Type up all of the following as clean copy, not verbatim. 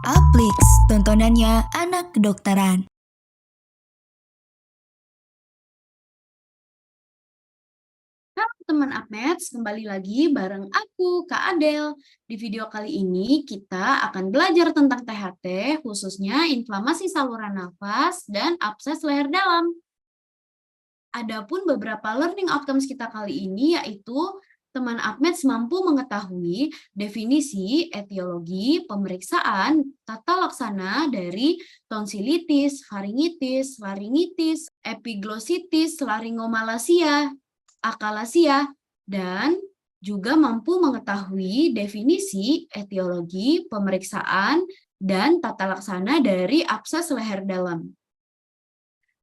Aplix, tontonannya anak kedokteran. Halo teman Apmeds, kembali lagi bareng aku, Kak Adel. Di video kali ini kita akan belajar tentang THT, khususnya inflamasi saluran nafas dan abses leher dalam. Adapun beberapa learning outcomes kita kali ini yaitu teman Apmeds mampu mengetahui definisi, etiologi, pemeriksaan, tata laksana dari tonsilitis, faringitis, epiglositis, laringomalacia, akalasia, dan juga mampu mengetahui definisi, etiologi, pemeriksaan, dan tata laksana dari abses leher dalam.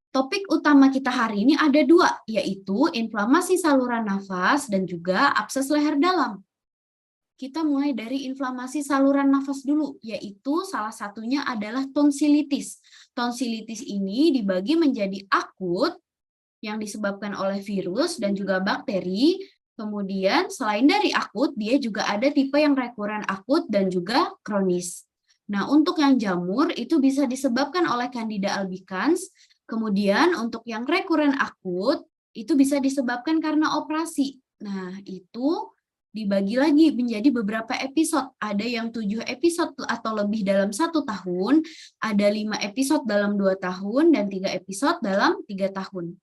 Topik utama kita hari ini ada dua, yaitu inflamasi saluran nafas dan juga abses leher dalam. Kita mulai dari inflamasi saluran nafas dulu, yaitu salah satunya adalah tonsilitis. Tonsilitis ini dibagi menjadi akut, yang disebabkan oleh virus dan juga bakteri. Kemudian selain dari akut, dia juga ada tipe yang rekuren akut dan juga kronis. Nah, untuk yang jamur itu bisa disebabkan oleh Candida albicans. Kemudian untuk yang rekuren akut itu bisa disebabkan karena operasi. Nah, itu dibagi lagi menjadi beberapa episode. Ada yang 7 episode atau lebih dalam 1 tahun, ada 5 episode dalam 2 tahun, dan 3 episode dalam 3 tahun.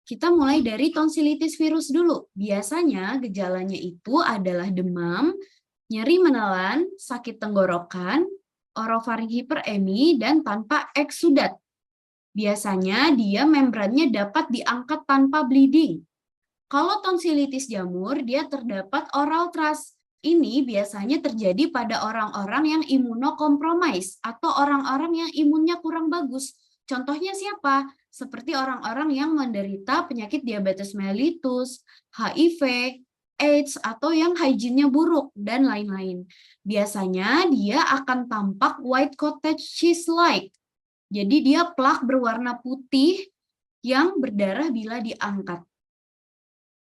Kita mulai dari tonsilitis virus dulu. Biasanya gejalanya itu adalah demam, nyeri menelan, sakit tenggorokan, orofaring hiperemi, dan tanpa eksudat. Biasanya dia membrannya dapat diangkat tanpa bleeding. Kalau tonsilitis jamur, dia terdapat oral thrush. Ini biasanya terjadi pada orang-orang yang imunokompromis atau orang-orang yang imunnya kurang bagus. Contohnya siapa? Seperti orang-orang yang menderita penyakit diabetes mellitus, HIV, AIDS, atau yang hygiene-nya buruk, dan lain-lain. Biasanya dia akan tampak white cottage cheese-like. Jadi dia plak berwarna putih yang berdarah bila diangkat.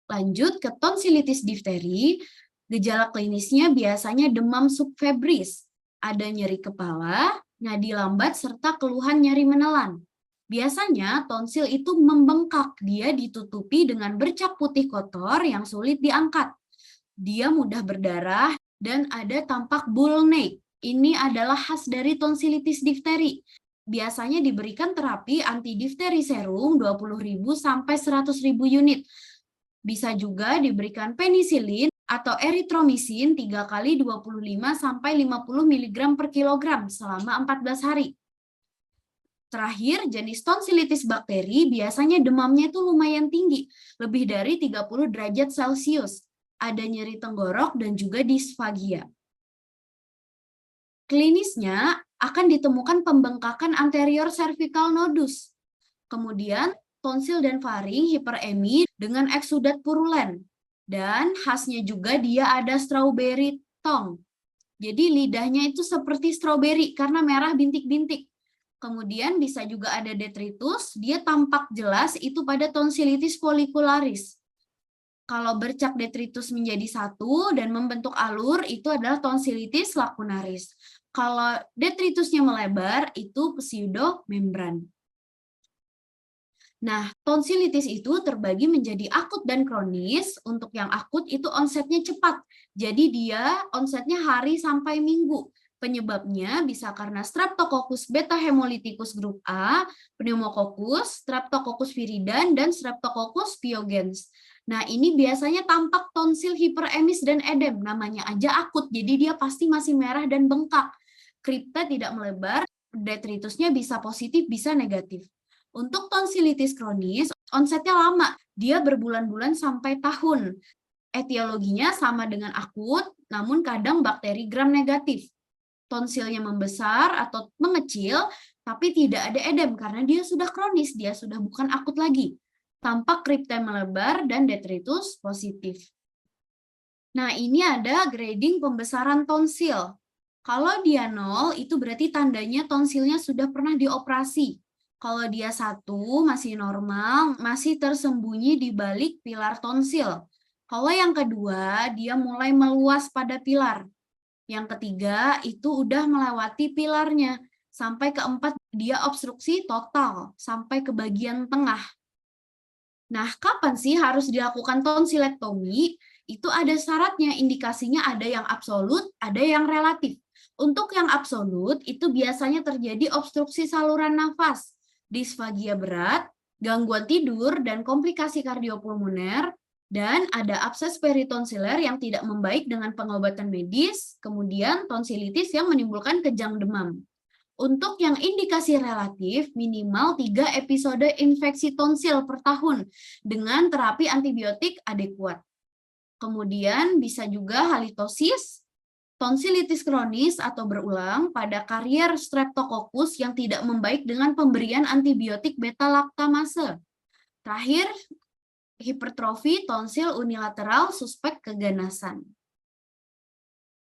Lanjut ke tonsilitis difteri, gejala klinisnya biasanya demam subfebris, ada nyeri kepala, nadi lambat, serta keluhan nyeri menelan. Biasanya tonsil itu membengkak, dia ditutupi dengan bercak putih kotor yang sulit diangkat. Dia mudah berdarah dan ada tampak bull neck. Ini adalah khas dari tonsilitis difteri. Biasanya diberikan terapi antidifteri serum 20.000 sampai 100.000 unit. Bisa juga diberikan penisilin atau eritromisin 3 kali 25 sampai 50 mg per kilogram selama 14 hari. Terakhir, jenis tonsilitis bakteri biasanya demamnya itu lumayan tinggi, lebih dari 30 derajat Celcius. Ada nyeri tenggorok dan juga disfagia. Klinisnya akan ditemukan pembengkakan anterior cervical nodus. Kemudian tonsil dan faring hiperemi dengan eksudat purulen. Dan khasnya juga dia ada strawberry tongue. Jadi lidahnya itu seperti strawberry karena merah bintik-bintik. Kemudian bisa juga ada detritus, dia tampak jelas itu pada tonsilitis follicularis. Kalau bercak detritus menjadi satu dan membentuk alur, itu adalah tonsilitis lacunaris. Kalau detritusnya melebar, itu pseudomembran. Nah, tonsilitis itu terbagi menjadi akut dan kronis. Untuk yang akut itu onsetnya cepat. Jadi dia onsetnya hari sampai minggu. Penyebabnya bisa karena Streptococcus beta hemolyticus grup A, pneumococcus, Streptococcus viridans, dan Streptococcus pyogens. Nah, ini biasanya tampak tonsil hiperemis dan edem. Namanya aja akut, jadi dia pasti masih merah dan bengkak. Kripta tidak melebar, detritusnya bisa positif, bisa negatif. Untuk tonsilitis kronis, onsetnya lama, dia berbulan-bulan sampai tahun. Etiologinya sama dengan akut, namun kadang bakteri gram negatif. Tonsilnya membesar atau mengecil, tapi tidak ada edem karena dia sudah kronis, dia sudah bukan akut lagi. Tampak kripta melebar dan detritus positif. Nah, ini ada grading pembesaran tonsil. Kalau dia 0, itu berarti tandanya tonsilnya sudah pernah dioperasi. Kalau dia 1, masih normal, masih tersembunyi di balik pilar tonsil. Kalau yang kedua, dia mulai meluas pada pilar. Yang ketiga, itu udah melewati pilarnya. Sampai keempat, dia obstruksi total, sampai ke bagian tengah. Nah, kapan sih harus dilakukan tonsilektomi? Itu ada syaratnya, indikasinya ada yang absolut, ada yang relatif. Untuk yang absolut, itu biasanya terjadi obstruksi saluran nafas, disfagia berat, gangguan tidur, dan komplikasi kardiopulmoner, dan ada abses peritonsiler yang tidak membaik dengan pengobatan medis, kemudian tonsilitis yang menimbulkan kejang demam. Untuk yang indikasi relatif, minimal 3 episode infeksi tonsil per tahun dengan terapi antibiotik adekuat. Kemudian bisa juga halitosis, tonsilitis kronis atau berulang pada karier streptococcus yang tidak membaik dengan pemberian antibiotik beta-laktamase. Terakhir, hipertrofi tonsil unilateral suspek keganasan.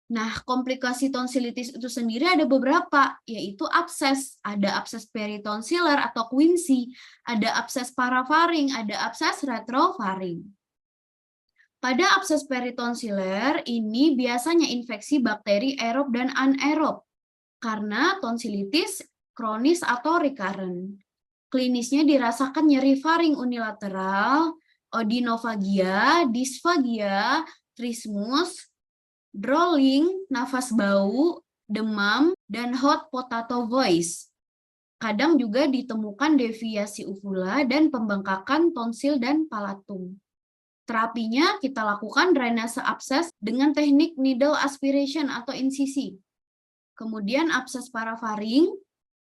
Nah, komplikasi tonsilitis itu sendiri ada beberapa, yaitu abses. Ada abses peritonsiler atau Quinsy, ada abses parafaring, ada abses retrofaring. Pada abses peritonsiler, ini biasanya infeksi bakteri aerob dan anaerob, karena tonsilitis kronis atau recurrent. Klinisnya dirasakan nyeri faring unilateral, odinofagia, disfagia, trismus, drooling, nafas bau, demam, dan hot potato voice. Kadang juga ditemukan deviasi uvula dan pembengkakan tonsil dan palatum. Terapinya kita lakukan drainase abses dengan teknik needle aspiration atau insisi. Kemudian abses parafaring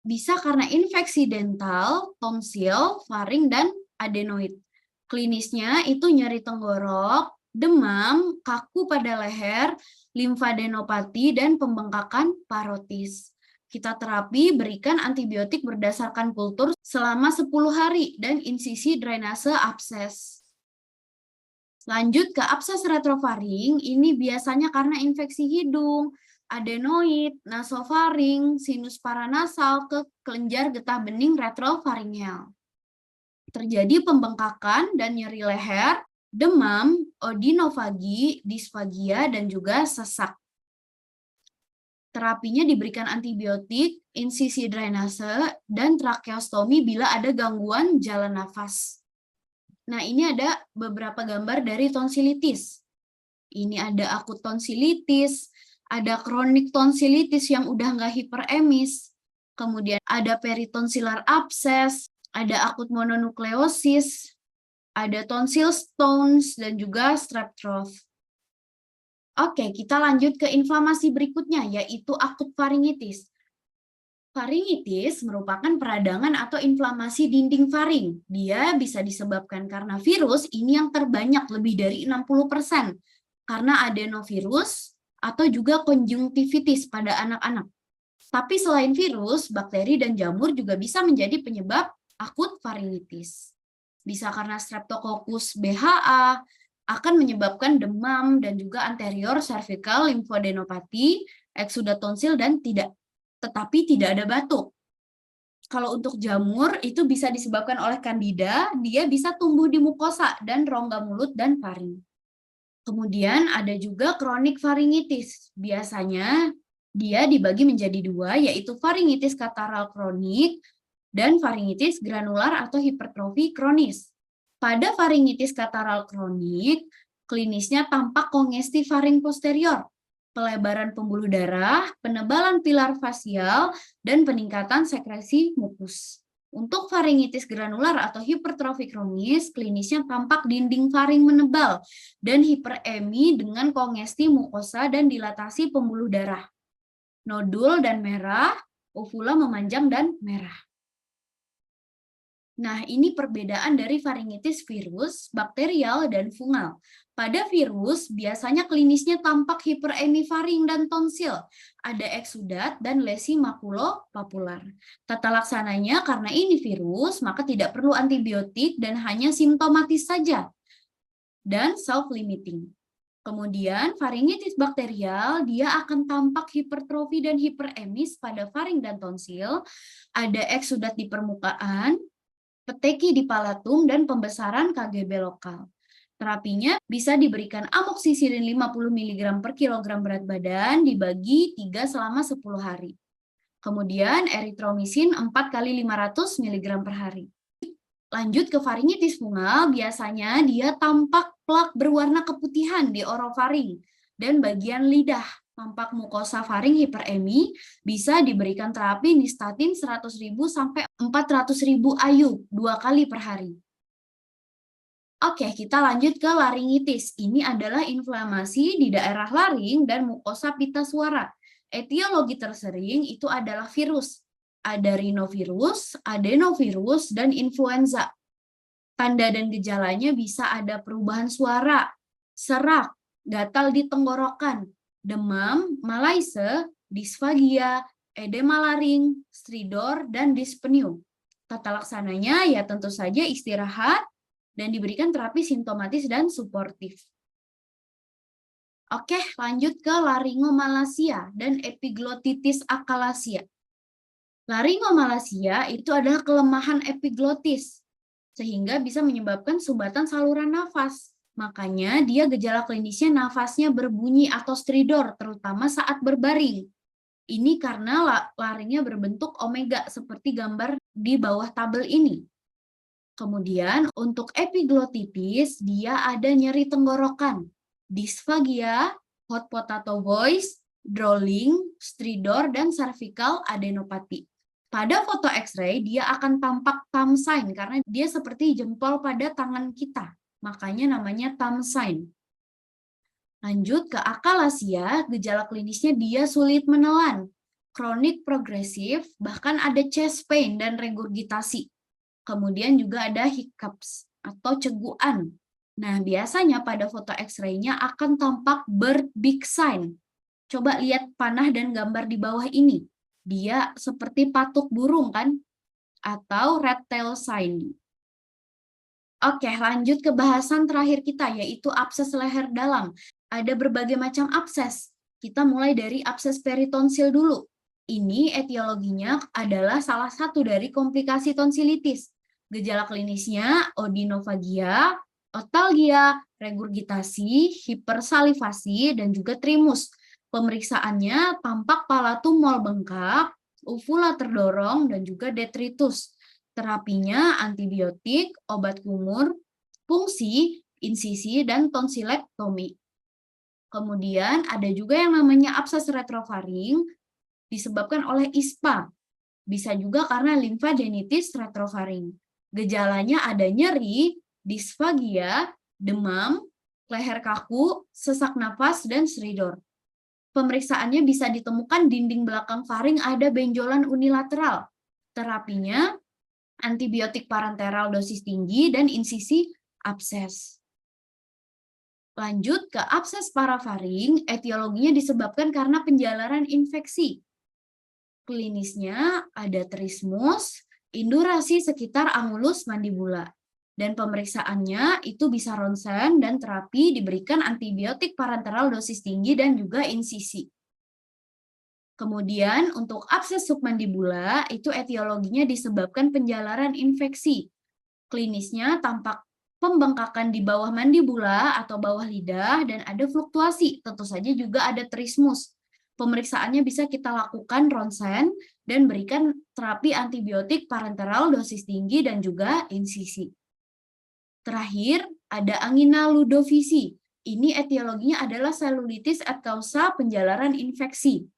bisa karena infeksi dental, tonsil, faring, dan adenoid. Klinisnya itu nyeri tenggorok, demam, kaku pada leher, limfadenopati, dan pembengkakan parotis. Kita terapi berikan antibiotik berdasarkan kultur selama 10 hari dan insisi drainase abses. Lanjut ke abses retrofaring, ini biasanya karena infeksi hidung, adenoid, nasofaring, sinus paranasal ke kelenjar getah bening retrofaringeal. Terjadi pembengkakan dan nyeri leher, demam, odinofagi, disfagia, dan juga sesak. Terapinya diberikan antibiotik, insisi drainase, dan tracheostomi bila ada gangguan jalan nafas. Nah, ini ada beberapa gambar dari tonsilitis. Ini ada akut tonsilitis, ada kronik tonsilitis yang udah nggak hiperemis, kemudian ada peritonsillar abscess, ada akut mononukleosis, ada tonsil stones, dan juga strep throat. Oke, kita lanjut ke inflamasi berikutnya, yaitu akut faringitis. Faringitis merupakan peradangan atau inflamasi dinding faring. Dia bisa disebabkan karena virus, ini yang terbanyak lebih dari 60%, karena adenovirus atau juga konjungtivitis pada anak-anak. Tapi selain virus, bakteri dan jamur juga bisa menjadi penyebab akut faringitis. Bisa karena Streptococcus BHA, akan menyebabkan demam dan juga anterior cervical lymphadenopathy, eksudat tonsil, dan tetapi tidak ada batuk. Kalau untuk jamur, itu bisa disebabkan oleh Candida, dia bisa tumbuh di mukosa dan rongga mulut dan faring. Kemudian ada juga kronik faringitis. Biasanya dia dibagi menjadi dua, yaitu faringitis kataral kronik dan faringitis granular atau hipertrofi kronis. Pada faringitis kataral kronik, klinisnya tampak kongesti faring posterior, pelebaran pembuluh darah, penebalan pilar fasial, dan peningkatan sekresi mukus. Untuk faringitis granular atau hipertrofi kronis, klinisnya tampak dinding faring menebal dan hiperemi dengan kongesti mukosa dan dilatasi pembuluh darah. Nodul dan merah, uvula memanjang dan merah. Nah, ini perbedaan dari faringitis virus, bakterial, dan fungal. Pada virus, biasanya klinisnya tampak hiperemi faring dan tonsil, ada eksudat dan lesi makulopapular. Tata laksananya karena ini virus, maka tidak perlu antibiotik dan hanya simptomatis saja, dan self-limiting. Kemudian, faringitis bakterial, dia akan tampak hipertrofi dan hiperemis pada faring dan tonsil, ada eksudat di permukaan, peteki di palatum, dan pembesaran KGB lokal. Terapinya bisa diberikan amoksisilin 50 mg per kilogram berat badan dibagi 3 selama 10 hari. Kemudian eritromisin 4 kali 500 mg per hari. Lanjut ke faringitis fungal, biasanya dia tampak plak berwarna keputihan di orofaring dan bagian lidah. Tampak mukosa faring hiperemi, bisa diberikan terapi nistatin 100.000 sampai 400.000 IU 2 kali per hari. Oke, kita lanjut ke laringitis. Ini adalah inflamasi di daerah laring dan mukosa pita suara. Etiologi tersering itu adalah virus. Ada rhinovirus, adenovirus, dan influenza. Tanda dan gejalanya bisa ada perubahan suara, serak, gatal di tenggorokan, demam, malaise, disfagia, edema laring, stridor, dan dyspnea. Tata laksananya ya tentu saja istirahat, dan diberikan terapi simptomatis dan suportif. Oke, lanjut ke laringomalacia dan epiglotitis akalasia. Laringomalacia itu adalah kelemahan epiglotis, sehingga bisa menyebabkan sumbatan saluran nafas. Makanya dia gejala klinisnya nafasnya berbunyi atau stridor, terutama saat berbaring. Ini karena laringnya berbentuk omega seperti gambar di bawah tabel ini. Kemudian untuk epiglotitis, dia ada nyeri tenggorokan, disfagia, hot potato voice, drooling, stridor, dan cervical adenopati. Pada foto X-ray, dia akan tampak thumb sign karena dia seperti jempol pada tangan kita. Makanya namanya thumb sign. Lanjut ke akalasia, gejala klinisnya dia sulit menelan, kronik progresif, bahkan ada chest pain dan regurgitasi. Kemudian juga ada hiccups atau ceguan. Nah, biasanya pada foto X-ray-nya akan tampak bird beak sign. Coba lihat panah dan gambar di bawah ini. Dia seperti patuk burung kan? Atau red tail sign. Oke, lanjut ke bahasan terakhir kita, yaitu abses leher dalam. Ada berbagai macam abses. Kita mulai dari abses peritonsil dulu. Ini etiologinya adalah salah satu dari komplikasi tonsilitis. Gejala klinisnya odinofagia, otalgia, regurgitasi, hipersalivasi, dan juga trimus. Pemeriksaannya tampak palatumol bengkak, uvula terdorong, dan juga detritus. Terapinya antibiotik, obat kumur, fungsi, insisi, dan tonsilektomi. Kemudian ada juga yang namanya abses retrofaring, disebabkan oleh ISPA. Bisa juga karena limfadenitis retrofaring. Gejalanya ada nyeri, disfagia, demam, leher kaku, sesak napas, dan stridor. Pemeriksaannya bisa ditemukan dinding belakang faring ada benjolan unilateral. Terapinya antibiotik parenteral dosis tinggi dan insisi abses. Lanjut ke abses parafaring, etiologinya disebabkan karena penjalaran infeksi. Klinisnya ada trismus, indurasi sekitar angulus mandibula. Dan pemeriksaannya itu bisa ronsen dan terapi diberikan antibiotik parenteral dosis tinggi dan juga insisi. Kemudian untuk abses submandibula itu etiologinya disebabkan penjalaran infeksi. Klinisnya tampak pembengkakan di bawah mandibula atau bawah lidah dan ada fluktuasi. Tentu saja juga ada trismus. Pemeriksaannya bisa kita lakukan ronsen dan berikan terapi antibiotik parenteral dosis tinggi dan juga insisi. Terakhir, ada angina ludovisi. Ini etiologinya adalah selulitis et causa penjalaran infeksi.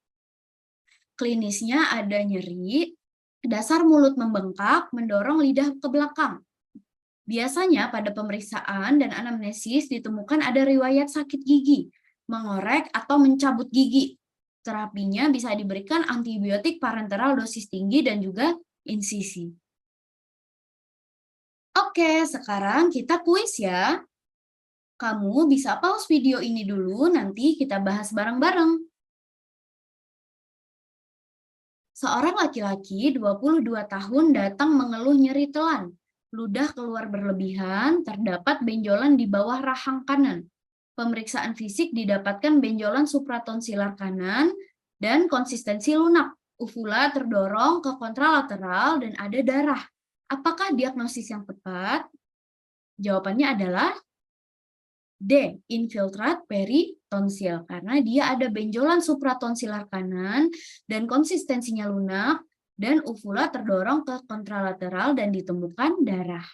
Klinisnya ada nyeri, dasar mulut membengkak, mendorong lidah ke belakang. Biasanya pada pemeriksaan dan anamnesis ditemukan ada riwayat sakit gigi, mengorek atau mencabut gigi. Terapinya bisa diberikan antibiotik parenteral dosis tinggi dan juga insisi. Oke, sekarang kita kuis ya. Kamu bisa pause video ini dulu, nanti kita bahas bareng-bareng. Seorang laki-laki 22 tahun datang mengeluh nyeri telan. Ludah keluar berlebihan, terdapat benjolan di bawah rahang kanan. Pemeriksaan fisik didapatkan benjolan supratonsilar kanan dan konsistensi lunak. Uvula terdorong ke kontralateral dan ada darah. Apakah diagnosis yang tepat? Jawabannya adalah D. Infiltrat peritonsil karena dia ada benjolan supratonsilar kanan dan konsistensinya lunak dan uvula terdorong ke kontralateral dan ditemukan darah.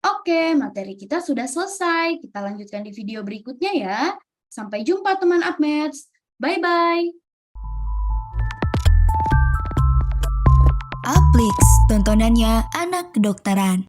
Oke, materi kita sudah selesai. Kita lanjutkan di video berikutnya ya. Sampai jumpa teman Upmaths. Bye-bye. Uplix, tontonannya anak kedokteran.